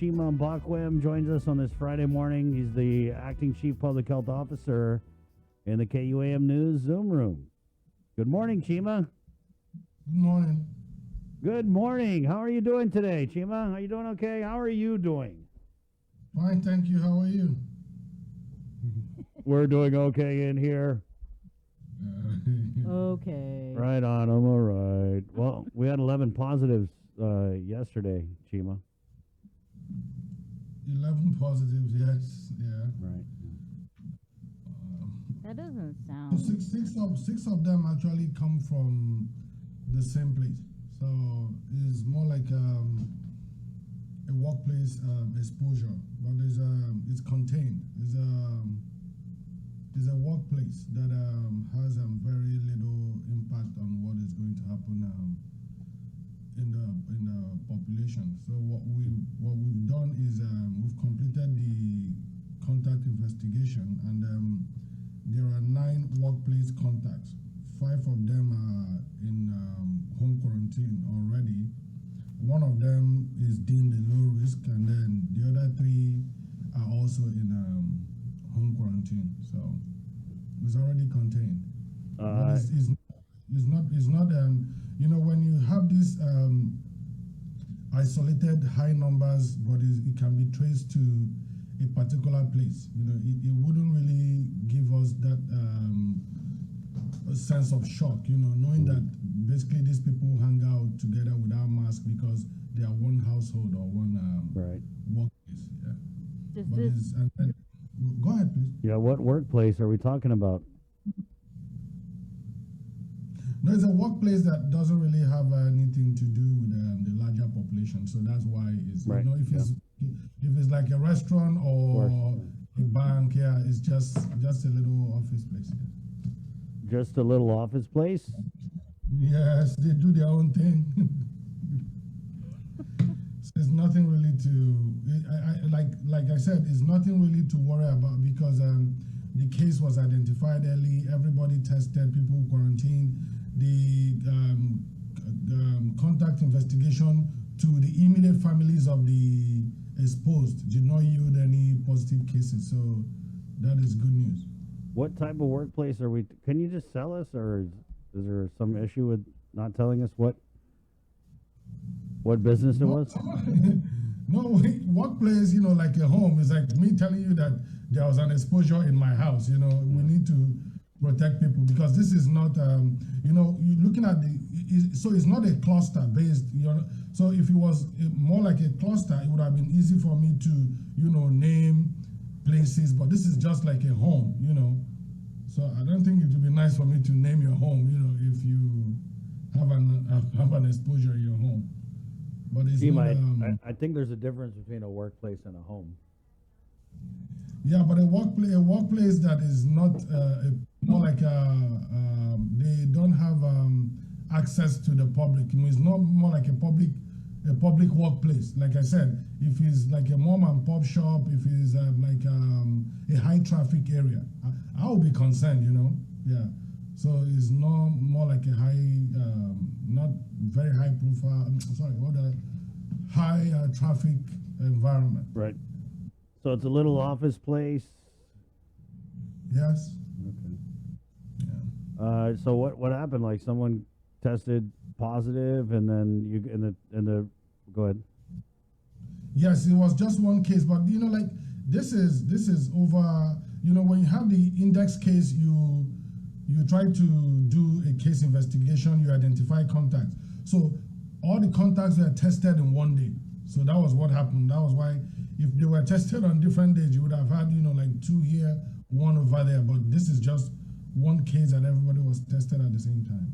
Chima Mbakwem joins us on this Friday morning. He's the acting chief public health officer in the KUAM News Zoom room. Good morning, Chima. Good morning. Good morning. How are you doing today, Chima? Are you doing okay? How are you doing? Fine, thank you. How are you? We're doing okay in here. Okay. Right on. I'm all right. Well, we had 11 positives yesterday, Chima. 11 positives, yes, yeah. Right. That doesn't So sound. six of them actually come from the same place. So it's more like a workplace exposure, but it's contained. It's a workplace that has very little impact on what is going to happen in the population. So what we've done is we've completed the contact investigation, and there are 9 workplace contacts. 5 of them are in home quarantine already. One of them is deemed a low risk, and then the other 3 are also in home quarantine. So it's already contained. But it's not you know, when you have these isolated high numbers, but it can be traced to a particular place, you know, it wouldn't really give us that a sense of shock, you know, knowing that basically these people hang out together without masks because they are one household or one Right. workplace. Yeah. Does But this go ahead, please. Yeah, what workplace are we talking about? No, it's a workplace that doesn't really have anything to do with the larger population, so that's why it's Right, you know, if it's like a restaurant or a bank, yeah, it's just a little office place. Just a little office place? Yes, they do their own thing. So it's nothing really to like I said, it's nothing really to worry about because the case was identified early. Everybody tested, people quarantined. The contact investigation to the immediate families of the exposed did not yield any positive cases, so that is good news. What type of workplace are we? Can you just tell us, or is there some issue with not telling us what business it was? No, workplace, you know, like a home is like me telling you that there was an exposure in my house. You know, we need to protect people because this is not, you know, you're looking at so it's not a cluster based, you know. So if it was more like a cluster, it would have been easy for me to, you know, name places, but this is just like a home, you know. So I don't think it would be nice for me to name your home, you know, if you have an exposure in your home. But it's not, I think there's a difference between a workplace and a home. yeah, but a workplace that is not more like they don't have access to the public. I mean, it's not more like a public workplace. Like I said, if it's like a mom and pop shop, if it's like a high traffic area, I will be concerned, you know. Yeah, so it's not more like a high, not very high profile. Sorry, what a high traffic environment. Right. So it's a little office place. Yes. Okay. Yeah. So what happened? Like someone tested positive, and then go ahead. Yes, it was just one case, but you know, like this is over. You know, when you have the index case, you try to do a case investigation, you identify contacts. So all the contacts were tested in one day. So that was what happened. That was why if they were tested on different days, you would have had, you know, like 2 here, 1 over there. But this is just one case that everybody was tested at the same time.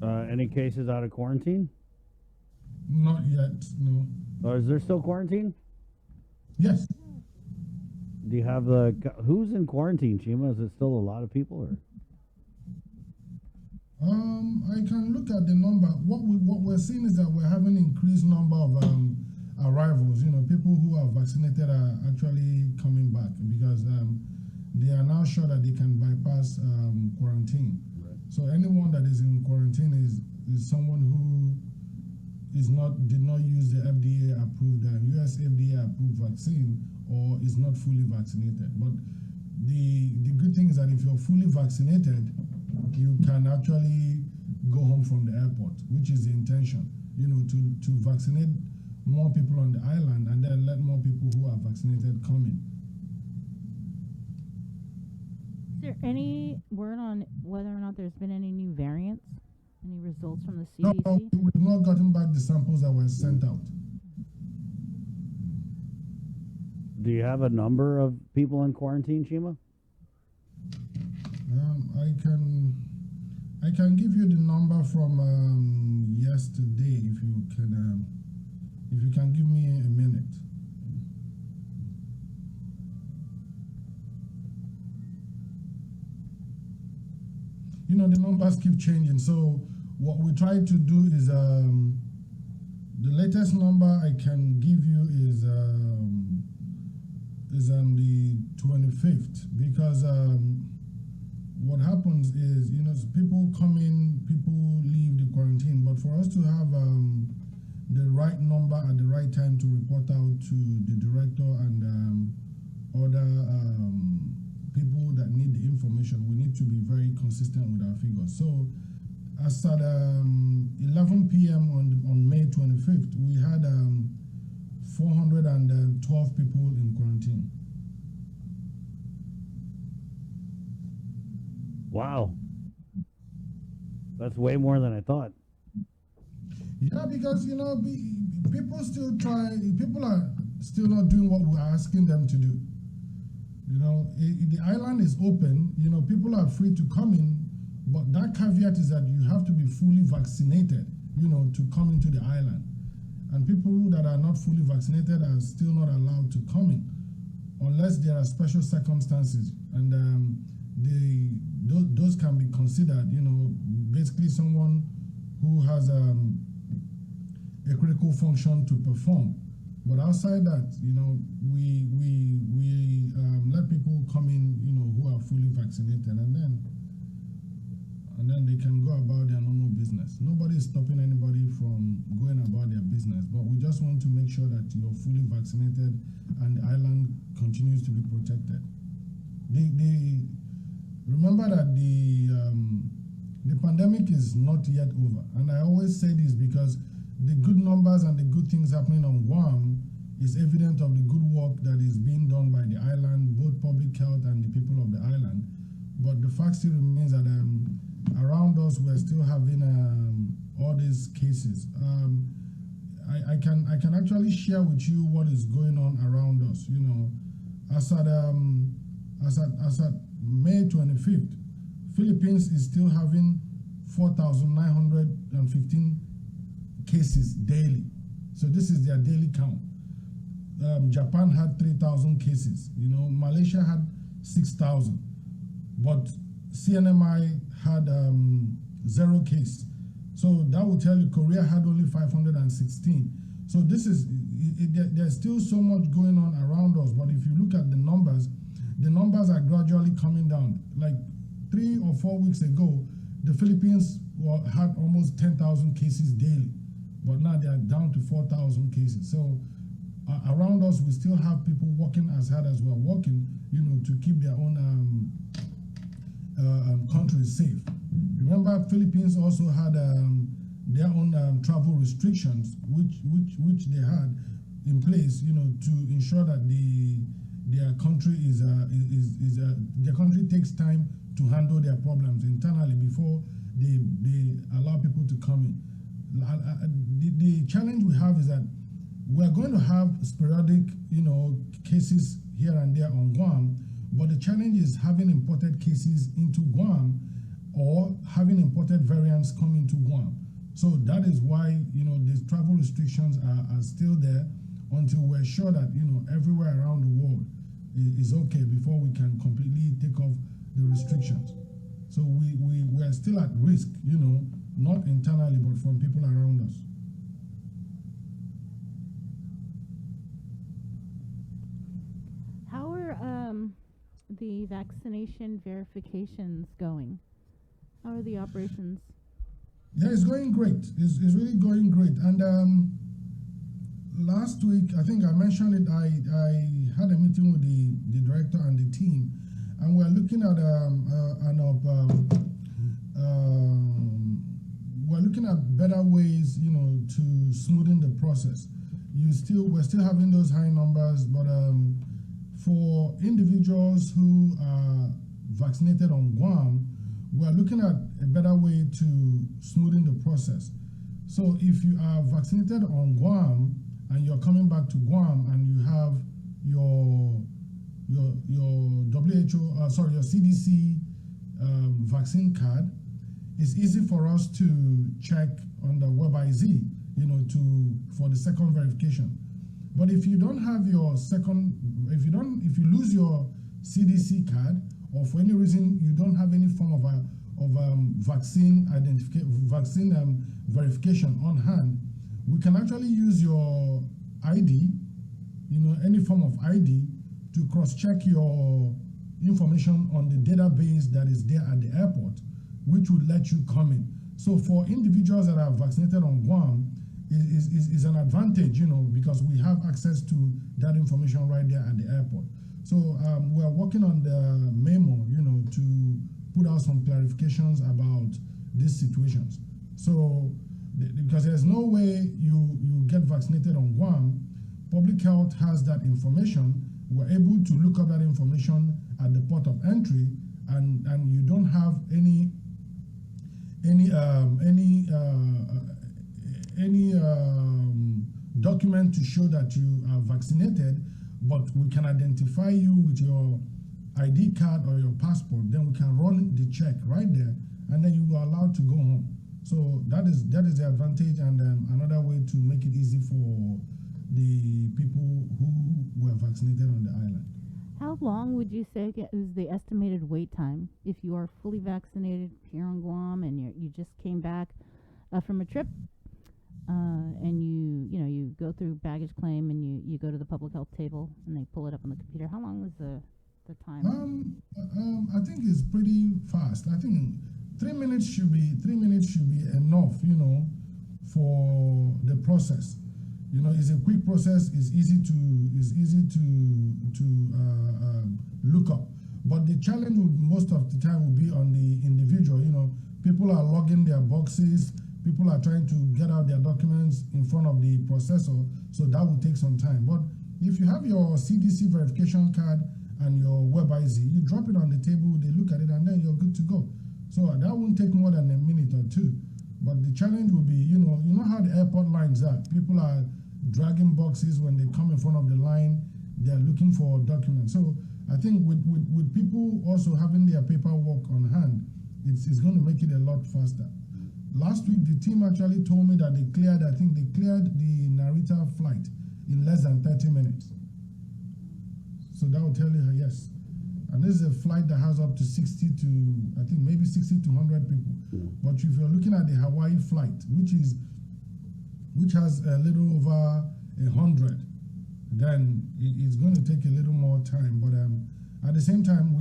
Yeah. Any cases out of quarantine? Not yet, no. Or is there still quarantine? Yes. Do you have who's in quarantine, Chima? Is it still a lot of people, or? I can look at the number. What we're seeing is that we're having an increased number of arrivals. You know, people who are vaccinated are actually coming back because they are now sure that they can bypass quarantine. Right. So anyone that is in quarantine is someone who did not use the FDA approved US FDA approved vaccine or is not fully vaccinated. But the good thing is that if you're fully vaccinated, you can actually go home from the airport, which is the intention, to vaccinate more people on the island and then let more people who are vaccinated come in. Is there any word on whether or not there's been any new variants? Any results from the No, CDC? we've not gotten back the samples that were sent out. Do you have a number of people in quarantine, Chima? I can give you the number from yesterday if you can give me a minute. The numbers keep changing. So what we try to do is the latest number I can give you is on the 25th, because what happens is, people come in, people leave the quarantine, but for us to have the right number at the right time to report out to the director and other people that need the information, we need to be very consistent with our figures. So as at 11 p.m. on May 25th, we had 412 people in quarantine. Wow. That's way more than I thought. Yeah, because, people are still not doing what we're asking them to do. The island is open, people are free to come in, but that caveat is that you have to be fully vaccinated, to come into the island. And people that are not fully vaccinated are still not allowed to come in unless there are special circumstances. And those can be considered, basically someone who has a critical function to perform. But outside that, we let people come in, who are fully vaccinated, and then they can go about their normal business. Nobody is stopping anybody from going about their business, but we just want to make sure that you're fully vaccinated and the island continues to be protected. Remember that the pandemic is not yet over, and I always say this because the good numbers and the good things happening on Guam is evident of the good work that is being done by the island, both public health and the people of the island. But the fact still remains that around us we're still having all these cases. I can actually share with you what is going on around us. As at May 25th, Philippines is still having 4,915 cases daily. So this is their daily count. Japan had 3,000 cases. Malaysia had 6,000, but CNMI had 0 case. So that will tell you Korea had only 516. So there's still so much going on around us. But if you look at the numbers are gradually coming down. Like 3 or 4 weeks ago, the Philippines had almost 10,000 cases daily, but now they are down to 4,000 cases. So around us, we still have people working as hard as we're working, to keep their own countries safe. Remember, Philippines also had their own travel restrictions, which they had in place, to ensure that their country their country takes time to handle their problems internally before they allow people to come in. The challenge we have is that we're going to have sporadic, cases here and there on Guam, but the challenge is having imported cases into Guam or having imported variants come into Guam. So that is why, these travel restrictions are still there until we're sure that, everywhere around the world is okay before we can completely take off the restrictions. So we're still at risk, not internally, but from people around us. How are the vaccination verifications going? How are the operations? Yeah, it's going great. It's really going great. And last week, I think I mentioned it, I had a meeting with the director and the team, and we're looking at we're looking at better ways, to smoothen the process. We're still having those high numbers, but for individuals who are vaccinated on Guam, we're looking at a better way to smoothen the process. So if you are vaccinated on Guam and you're coming back to Guam and you have your your CDC vaccine card, it's easy for us to check on the WebIZ, for the second verification. But if you don't have your if you lose your CDC card, or for any reason you don't have any form of vaccine verification on hand, we can actually use your ID, any form of ID, to cross-check your information on the database that is there at the airport, which will let you come in. So for individuals that are vaccinated on Guam, is an advantage, because we have access to that information right there at the airport. So we're working on the memo, to put out some clarifications about these situations. So, because there's no way you get vaccinated on Guam, public health has that information. We're able to look up that information at the port of entry, and you don't have any document to show that you are vaccinated, but we can identify you with your ID card or your passport. Then we can run the check right there, and then you are allowed to go home. So that is the advantage, and another way to make it easy for the people who were vaccinated on the island. How long would you say is the estimated wait time if you are fully vaccinated here on Guam and you just came back from a trip, and you go through baggage claim and you go to the public health table and they pull it up on the computer? How long is the time? I think it's pretty fast. I think 3 minutes should be enough, for the process. It's a quick process. It's easy to look up. But the challenge most of the time will be on the individual. People are logging their boxes. People are trying to get out their documents in front of the processor, so that will take some time. But if you have your CDC verification card and your WebIZ, you drop it on the table, they look at it, and then you're good to go. So that won't take more than a minute or two. But the challenge will be, you know how the airport lines are. People are dragging boxes when they come in front of the line. They're looking for documents. So I think with people also having their paperwork on hand, it's going to make it a lot faster. Last week, the team actually told me that they cleared the Narita flight in less than 30 minutes. So that will tell you, yes. And this is a flight that has up to 60 to, I think maybe 60 to 100 people. But if you're looking at the Hawaii flight, which has a little over 100, then it's going to take a little more time. But at the same time,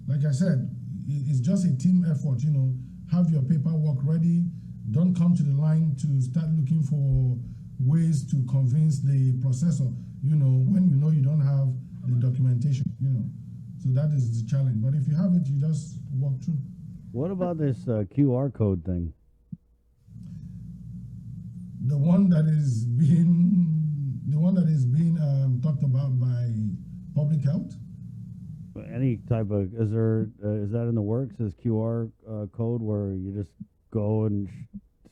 like I said, it's just a team effort, have your paperwork ready. Don't come to the line to start looking for ways to convince the processor, when you don't have the documentation, So that is the challenge. But if you have it, you just walk through. What about this QR code thing? The one that is being talked about by public health. Any type of is that in the works? This QR code where you just go and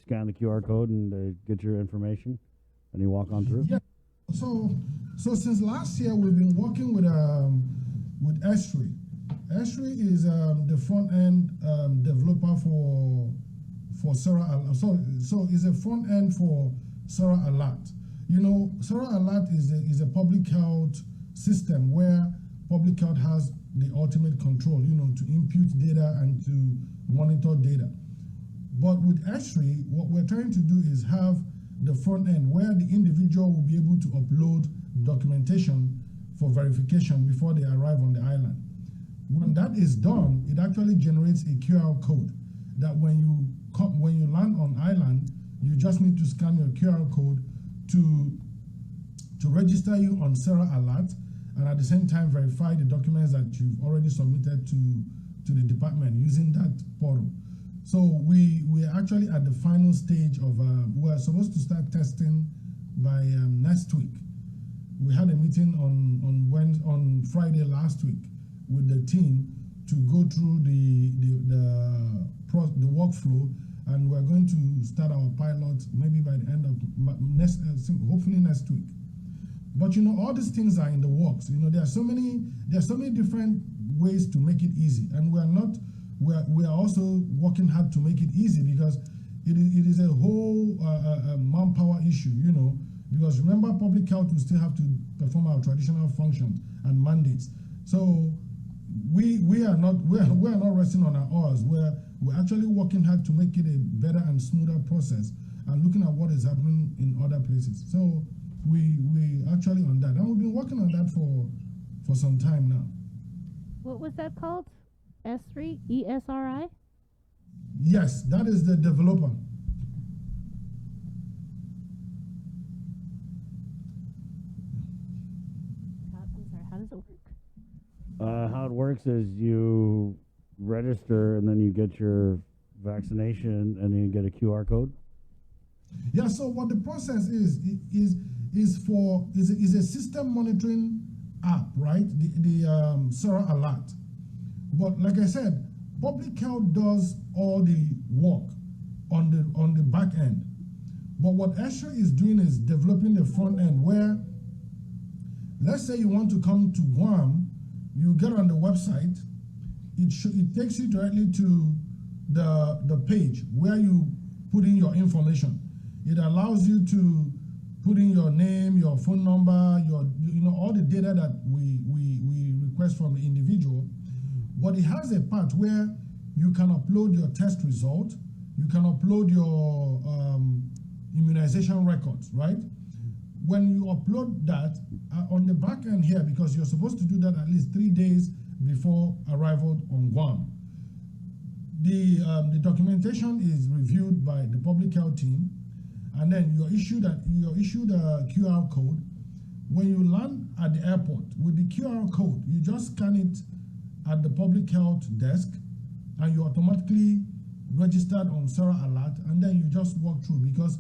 scan the QR code and they get your information and you walk on through? Yeah. So since last year we've been working with Esri. Esri is the front end developer for Sarah. So it's a front end for Sarah Alert. Sarah Alert is a public health system where public health has the ultimate control, to impute data and to monitor data. But with Esri, what we're trying to do is have the front end where the individual will be able to upload documentation for verification before they arrive on the island. When that is done, it actually generates a QR code that when you when you land on island, you just need to scan your QR code to register you on Sarah Alert, and at the same time verify the documents that you've already submitted to the department using that portal. So we're actually at the final stage of, we're supposed to start testing by next week. We had a meeting on Friday last week with the team to go through the workflow, and we're going to start our pilot maybe by the end of hopefully next week. But you know, all these things are in the works. You know, there are so many different ways to make it easy, and we are also working hard to make it easy, because it is a whole manpower issue. You know, because remember, public health, we still have to perform our traditional functions and mandates. So we are not resting on our oars. We're actually working hard to make it a better and smoother process, and looking at what is happening in other places. So we actually on that, and we've been working on that for some time now. What was that called? S3 ESRI? Yes, that is the developer. I'm sorry, how does it work? How it works is you register and then you get your vaccination and then you get a QR code. Yeah. So what the process is a system monitoring app, right? The Sarah Alert. But like I said, public health does all the work on the back end. But what ESHA is doing is developing the front end, where, let's say you want to come to Guam, you get on the website, it takes you directly to the page where you put in your information. It allows you to put in your name, your phone number, all the data that we request from the individual. But it has a part where you can upload your test result, you can upload your immunization records, right? When you upload that on the back end here, because you're supposed to do that at least 3 days before arrival on Guam, the documentation is reviewed by the public health team, and then you're issued a QR code. When you land at the airport with the QR code, you just scan it at the public health desk, and you're automatically registered on Sarah Alert, and then you just walk through, because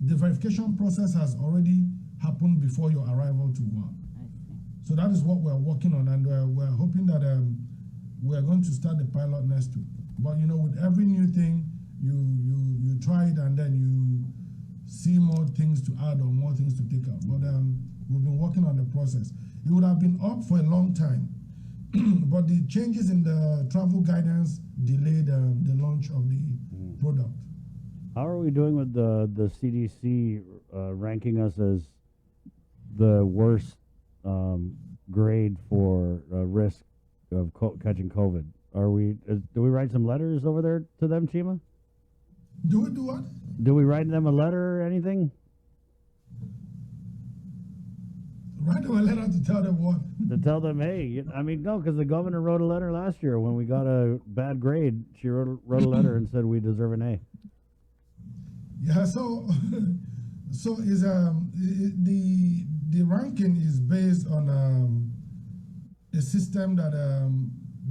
the verification process has already happened before your arrival to Guam. So that is what we're working on, and we're hoping that we're going to start the pilot next week. But you know, with every new thing, you try it, and then you see more things to add or more things to take out. But we've been working on the process. It would have been up for a long time, but the changes in the travel guidance delayed the launch of the product. How are we doing with the CDC ranking us as the worst grade for risk of catching COVID? Do we write some letters over there to them, Chima? Do we do what? Do we write them a letter or anything? Write them a letter to tell them what? To tell them, hey, I mean, no, because the governor wrote a letter last year when we got a bad grade. She wrote a letter and said we deserve an A. Yeah, so is the ranking is based on a system that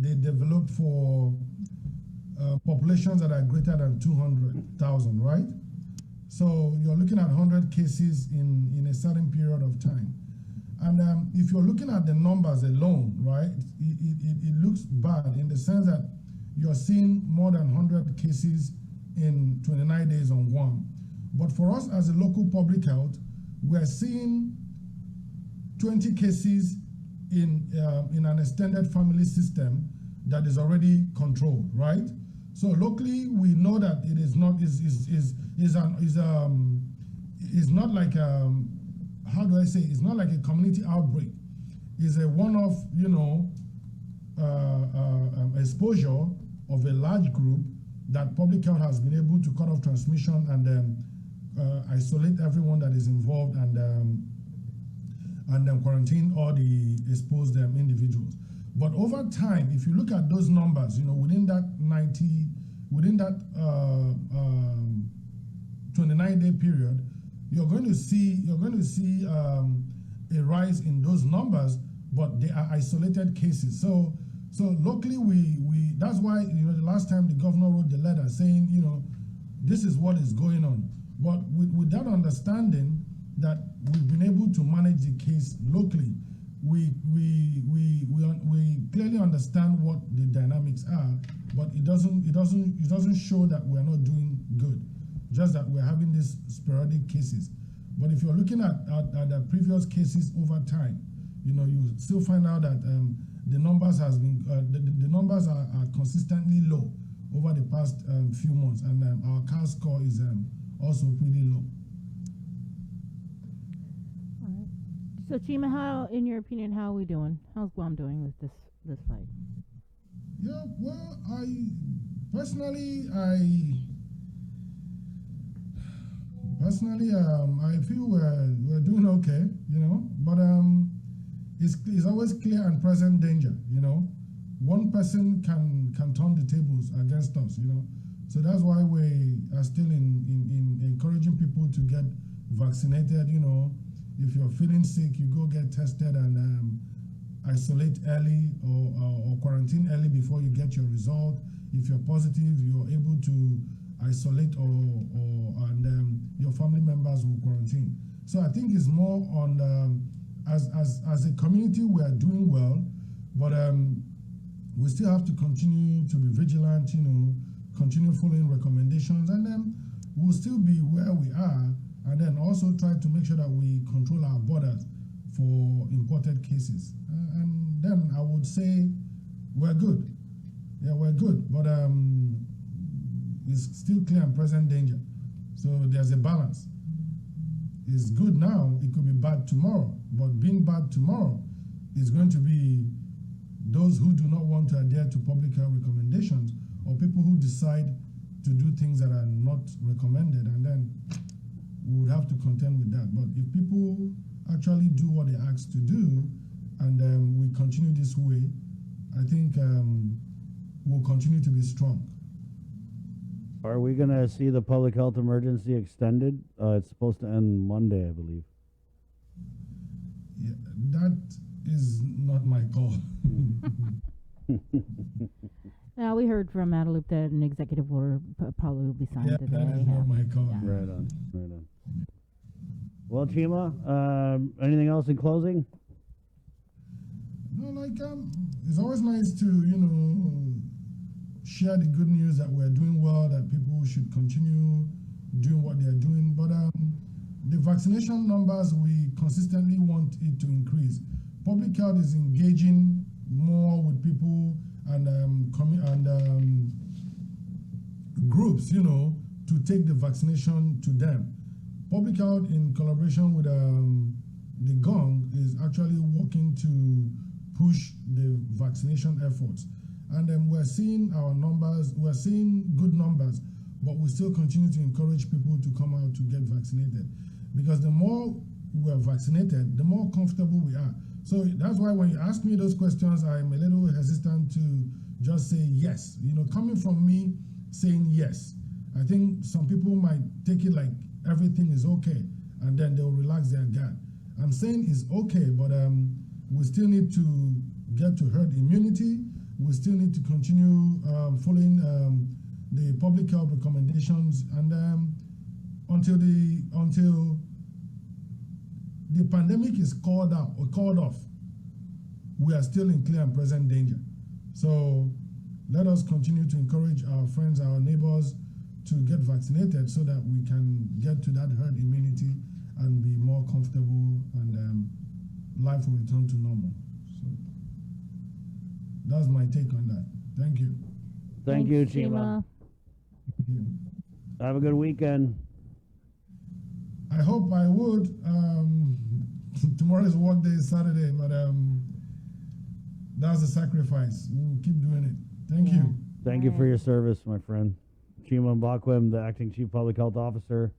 they developed for populations that are greater than 200,000, right? So you're looking at 100 cases in a certain period of time. And if you're looking at the numbers alone, right, it looks bad in the sense that you're seeing more than 100 cases in 29 days on Guam. But for us as a local public health, we're seeing 20 cases in an extended family system that is already controlled, right? So locally, we know that it is not like how do I say? It's not like a community outbreak. It's a one-off, exposure of a large group that public health has been able to cut off transmission and isolate everyone that is involved and then quarantine all the exposed individuals. But over time, if you look at those numbers, within that 90 within that 29-day period, you're going to see a rise in those numbers, but they are isolated cases. So locally, we that's why, you know, the last time the governor wrote the letter saying, you know, this is what is going on. But with that understanding that we've been able to manage the case locally, we clearly understand what the dynamics are, but it doesn't show that we're not doing good, just that we're having these sporadic cases. But if you're looking at the previous cases over time, you know, you still find out that the numbers the numbers are consistently low over the past few months, and our CAS score is also pretty low. All right. So Chima, how, in your opinion, how are we doing? How's Guam doing with this fight? Yeah, well, I feel we're doing okay, you know, but it's always clear and present danger, you know. One person can turn the tables against us, you know. So that's why we are still in encouraging people to get vaccinated, you know. If you're feeling sick, you go get tested and isolate early or quarantine early before you get your result. If you're positive, you're able to isolate and your family members will quarantine. So I think it's more on as a community we are doing well, but we still have to continue to be vigilant, you know, continue following recommendations, and then we'll still be where we are, and then also try to make sure that we control our borders for imported cases. And then I would say we're good. Yeah, we're good, but it's still clear and present danger. So there's a balance. It's good now, it could be bad tomorrow, but being bad tomorrow is going to be those who do not want to adhere to public health recommendations, or people who decide to do things that are not recommended, and then we would have to contend with that. But if people actually do what they're asked to do, and we continue this way, I think we'll continue to be strong. Are we going to see the public health emergency extended? It's supposed to end Monday, I believe. Yeah, that is not my call. Now, we heard from Adelup that an executive order probably will be signed Yeah, today. that is not my call. Yeah. Right on, right on. Well, Chima, anything else in closing? No, like it's always nice to, you know, share the good news that we're doing well, that people should continue doing what they're doing. But the vaccination numbers, we consistently want it to increase. Public health is engaging more with people and groups, you know, to take the vaccination to them. Public health, in collaboration with the GONG, is actually working to push the vaccination efforts. And we're seeing our numbers, we're seeing good numbers, but we still continue to encourage people to come out to get vaccinated. Because the more we're vaccinated, the more comfortable we are. So that's why when you ask me those questions, I'm a little hesitant to just say yes. You know, coming from me saying yes, I think some people might take it like everything is okay, and then they'll relax their guard. I'm saying it's okay, but we still need to get to herd immunity. We still need to continue following the public health recommendations, and until the pandemic is called off, we are still in clear and present danger. So let us continue to encourage our friends, our neighbors, to get vaccinated so that we can get to that herd immunity and be more comfortable, and life will return to normal. So that's my take on that. Thank you. Thank you, Thanks, Chima. Yeah. Have a good weekend. I hope I would. Tomorrow is work day, Saturday, but that's a sacrifice. We'll keep doing it. Thank you. Thank you for your service, my friend. Chima Mbakwem, the Acting Chief Public Health Officer.